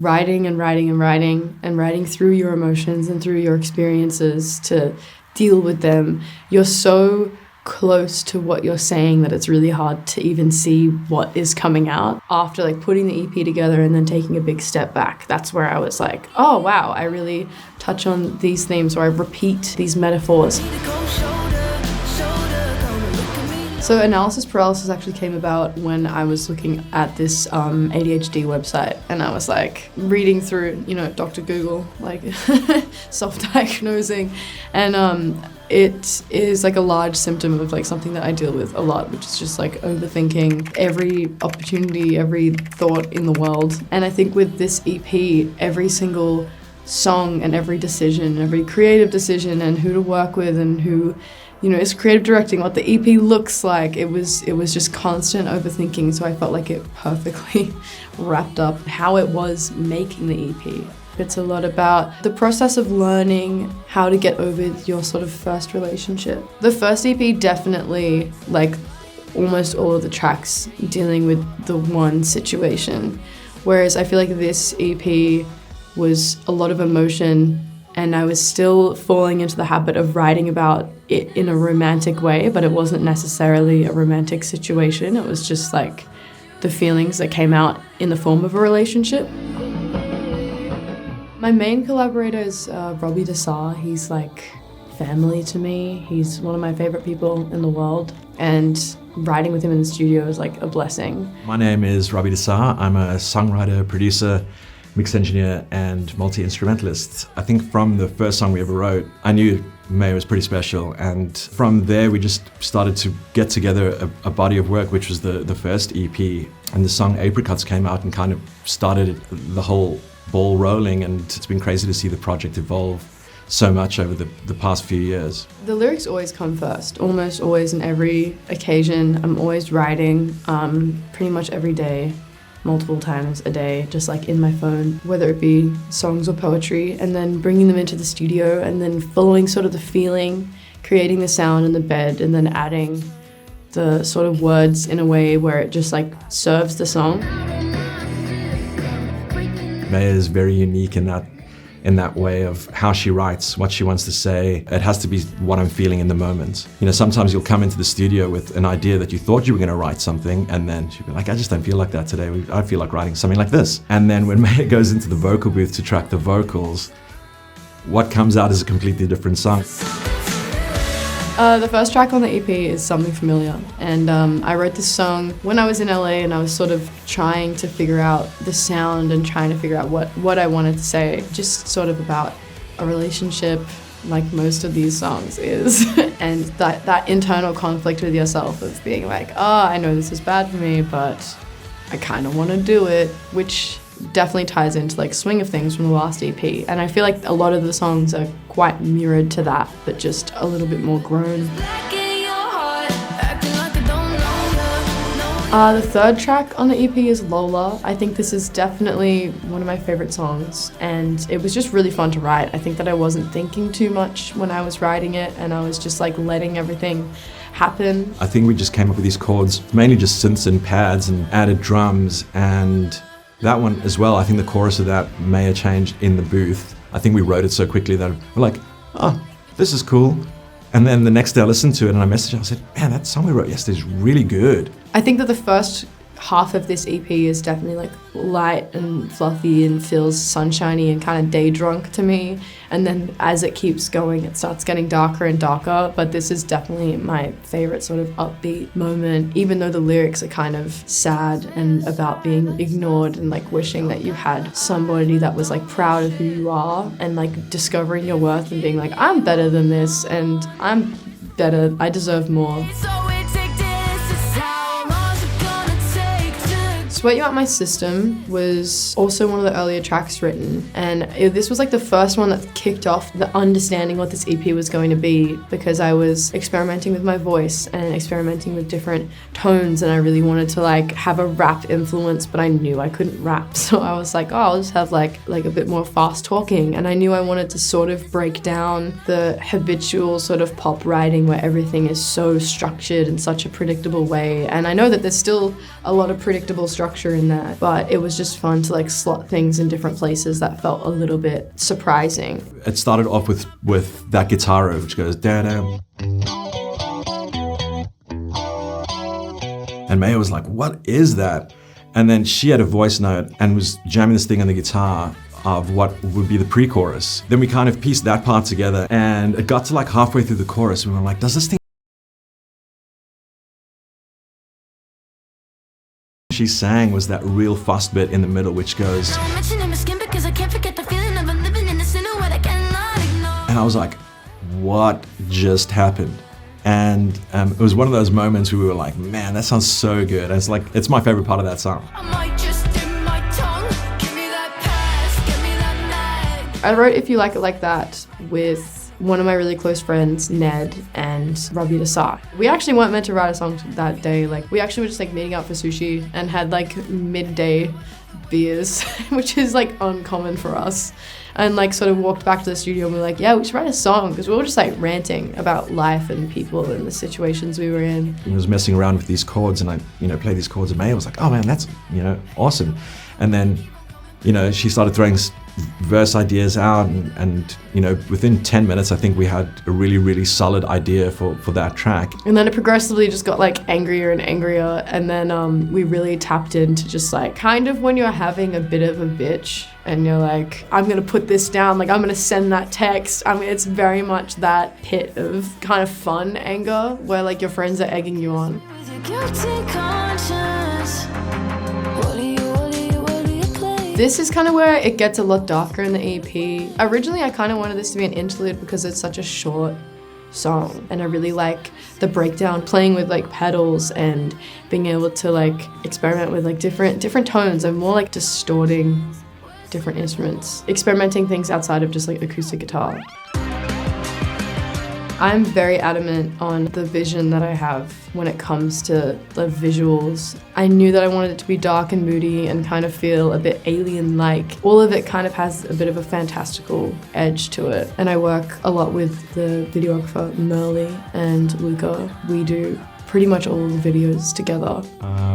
writing and writing and writing and writing through your emotions and through your experiences to deal with them, you're so close to what you're saying that it's really hard to even see what is coming out. After like putting the EP together and then taking a big step back, that's where I was like, oh wow, I really touch on these themes, or I repeat these metaphors. So analysis paralysis actually came about when I was looking at this ADHD website, and I was like reading through, Dr. Google, like self-diagnosing, and it is like a large symptom of like something that I deal with a lot, which is just like overthinking every opportunity, every thought in the world. And I think with this EP, every single song and every decision, every creative decision, and who to work with and who is creative directing, what the EP looks like. It was just constant overthinking, so I felt like it perfectly wrapped up how it was making the EP. It's a lot about the process of learning how to get over your sort of first relationship. The first EP definitely, like almost all of the tracks, dealing with the one situation, whereas I feel like this EP was a lot of emotion, and I was still falling into the habit of writing about it in a romantic way, but it wasn't necessarily a romantic situation. It was just like the feelings that came out in the form of a relationship. My main collaborator is Robbie Desar. He's like family to me. He's one of my favorite people in the world, and writing with him in the studio is like a blessing. My name is Robbie Desar. I'm a songwriter, producer, mix engineer, and multi-instrumentalist. I think from the first song we ever wrote, I knew May was pretty special, and from there we just started to get together a body of work, which was the first EP, and the song Apricots came out and kind of started the whole ball rolling, and it's been crazy to see the project evolve so much over the past few years. The lyrics always come first, almost always, in every occasion. I'm always writing pretty much every day, multiple times a day, just like in my phone, whether it be songs or poetry, and then bringing them into the studio and then following sort of the feeling, creating the sound in the bed, and then adding the sort of words in a way where it just like serves the song. Maya is very unique in that way of how she writes, what she wants to say. It has to be what I'm feeling in the moment. Sometimes you'll come into the studio with an idea that you thought you were going to write something, and then she'll be like, I just don't feel like that today. I feel like writing something like this. And then when Maya goes into the vocal booth to track the vocals, what comes out is a completely different song. The first track on the EP is Something Familiar, and I wrote this song when I was in LA, and I was sort of trying to figure out the sound and trying to figure out what I wanted to say. Just sort of about a relationship, like most of these songs is, and that internal conflict with yourself of being like, I know this is bad for me, but I kind of want to do it, which definitely ties into like Swing of Things from the last EP, and I feel like a lot of the songs are quite mirrored to that, but just a little bit more grown. The third track on the EP is Lola. I think this is definitely one of my favorite songs, and it was just really fun to write. I think that I wasn't thinking too much when I was writing it, and I was just like letting everything happen. I think we just came up with these chords, mainly just synths and pads, and added drums, and that one as well, I think the chorus of that may have changed in the booth. I think we wrote it so quickly that we're like, oh, this is cool. And then the next day I listened to it and I messaged her, I said, man, that song we wrote yesterday is really good. I think that the first half of this EP is definitely like light and fluffy and feels sunshiny and kind of day drunk to me. And then as it keeps going, it starts getting darker and darker. But this is definitely my favorite sort of upbeat moment, even though the lyrics are kind of sad and about being ignored and like wishing that you had somebody that was like proud of who you are and like discovering your worth and being like, I'm better than this and I'm better, I deserve more. Sweat You Out My System was also one of the earlier tracks written, and this was like the first one that kicked off the understanding what this EP was going to be, because I was experimenting with my voice and experimenting with different tones, and I really wanted to like have a rap influence, but I knew I couldn't rap, so I was like, oh, I'll just have like a bit more fast talking, and I knew I wanted to sort of break down the habitual sort of pop writing where everything is so structured in such a predictable way, and I know that there's still a lot of predictable structure structure in there, but it was just fun to like slot things in different places that felt a little bit surprising. It started off with that guitar riff, which goes da-da. And Maya was like, what is that? And then she had a voice note and was jamming this thing on the guitar of what would be the pre-chorus. Then we kind of pieced that part together, and it got to like halfway through the chorus, and we were like, does this thing she sang was that real fast bit in the middle, which goes, and I was like, what just happened? And it was one of those moments where we were like, man, that sounds so good. And it's like, it's my favorite part of that song. I wrote If You Like It Like That with one of my really close friends, Ned, and Robbie Desai. We actually weren't meant to write a song that day. Like, we actually were just like meeting up for sushi and had like midday beers, which is like uncommon for us. And like sort of walked back to the studio and we were like, yeah, we should write a song, because we were just like ranting about life and people and the situations we were in. I was messing around with these chords, and I, played these chords, and Maya was like, oh man, that's, awesome. And then, she started throwing verse ideas out, and within 10 minutes I think we had a really, really solid idea for that track. And then it progressively just got like angrier and angrier, and then we really tapped into just like kind of when you're having a bit of a bitch and you're like, I'm gonna put this down, like I'm gonna send that text. I mean, it's very much that pit of kind of fun anger where like your friends are egging you on. This is kind of where it gets a lot darker in the EP. Originally, I kind of wanted this to be an interlude because it's such a short song, and I really like the breakdown, playing with like pedals and being able to like experiment with like different tones and more like distorting different instruments, experimenting things outside of just like acoustic guitar. I'm very adamant on the vision that I have when it comes to the visuals. I knew that I wanted it to be dark and moody and kind of feel a bit alien-like. All of it kind of has a bit of a fantastical edge to it. And I work a lot with the videographer Merle and Luca. We do pretty much all the videos together.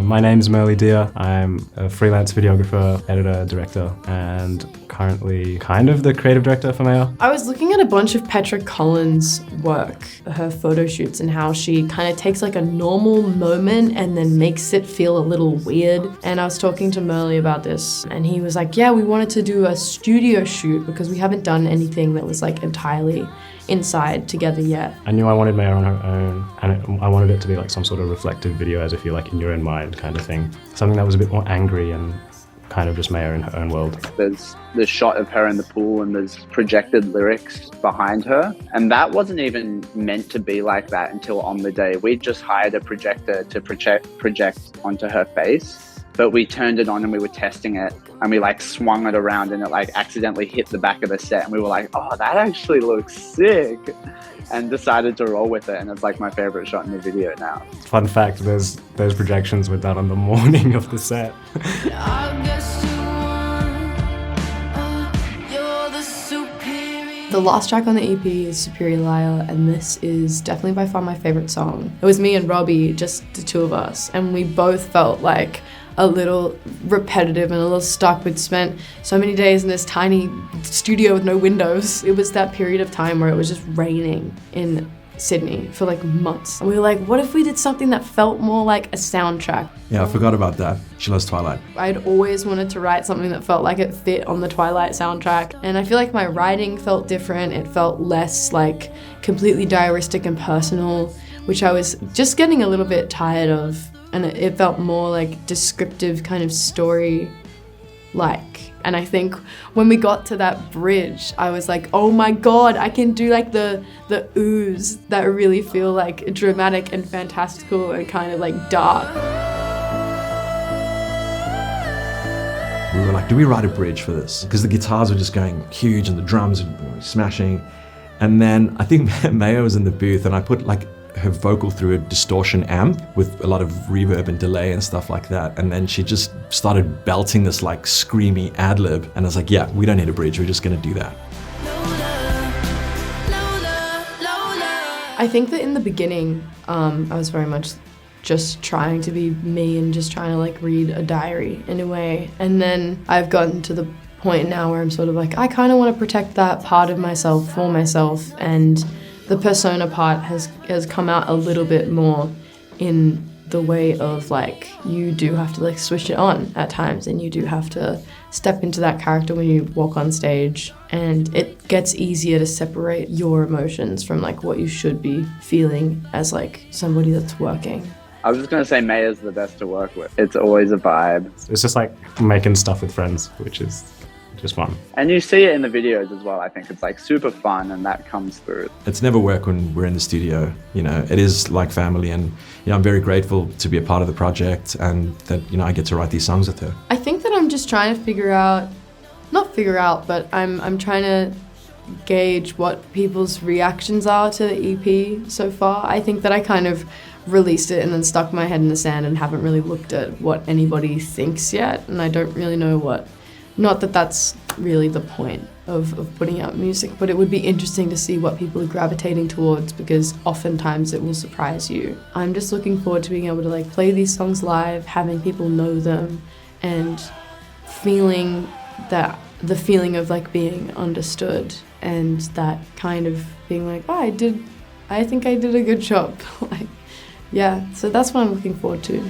My name's Merle Deer. I'm a freelance videographer, editor, director, and currently kind of the creative director for Maya. I was looking at a bunch of Petra Collins' work, her photo shoots, and how she kind of takes like a normal moment and then makes it feel a little weird. And I was talking to Merle about this, and he was like, yeah, we wanted to do a studio shoot because we haven't done anything that was like entirely inside together yet. I knew I wanted Maya on her own, and I wanted it to be like some sort of reflective video, as if you're like in your own mind kind of thing. Something that was a bit more angry and kind of just Maya in her own world. There's the shot of her in the pool and there's projected lyrics behind her. And that wasn't even meant to be like that until on the day. We just hired a projector to project onto her face, but we turned it on and we were testing it, and we like swung it around and it like accidentally hit the back of the set, and we were like, oh, that actually looks sick, and decided to roll with it. And it's like my favorite shot in the video now. Fun fact, those projections were done on the morning of the set. The last track on the EP is Superior Liar, and this is definitely by far my favorite song. It was me and Robbie, just the two of us, and we both felt like a little repetitive and a little stuck. We'd spent so many days in this tiny studio with no windows. It was that period of time where it was just raining in Sydney for like months. And we were like, what if we did something that felt more like a soundtrack? Yeah, I forgot about that. She loves Twilight. I'd always wanted to write something that felt like it fit on the Twilight soundtrack. And I feel like my writing felt different. It felt less like completely diaristic and personal, which I was just getting a little bit tired of. And it felt more like descriptive kind of story-like. And I think when we got to that bridge, I was like, oh my God, I can do like the oohs that really feel like dramatic and fantastical and kind of like dark. We were like, do we write a bridge for this? Because the guitars were just going huge and the drums were smashing. And then I think Maya was in the booth, and I put like her vocal through a distortion amp with a lot of reverb and delay and stuff like that. And then she just started belting this like screamy ad lib. And I was like, yeah, we don't need a bridge. We're just gonna do that. I think that in the beginning, I was very much just trying to be me and just trying to like read a diary in a way. And then I've gotten to the point now where I'm sort of like, I kind of want to protect that part of myself for myself, and the persona part has come out a little bit more in the way of like, you do have to like switch it on at times, and you do have to step into that character when you walk on stage, and it gets easier to separate your emotions from like what you should be feeling as like somebody that's working. I was just going to say Maya's the best to work with. It's always a vibe. It's just like making stuff with friends, which is just fun. And you see it in the videos as well. I think it's like super fun, and that comes through. It's never work when we're in the studio, you know, it is like family, and, you know, I'm very grateful to be a part of the project and that, you know, I get to write these songs with her. I think that I'm just trying to but I'm trying to gauge what people's reactions are to the EP so far. I think that I kind of released it and then stuck my head in the sand and haven't really looked at what anybody thinks yet, and I don't really know what. Not that that's really the point of putting out music, but it would be interesting to see what people are gravitating towards, because oftentimes it will surprise you. I'm just looking forward to being able to like play these songs live, having people know them, and feeling that the feeling of like being understood, and that kind of being like, oh, I think I did a good job. Like, yeah, so that's what I'm looking forward to.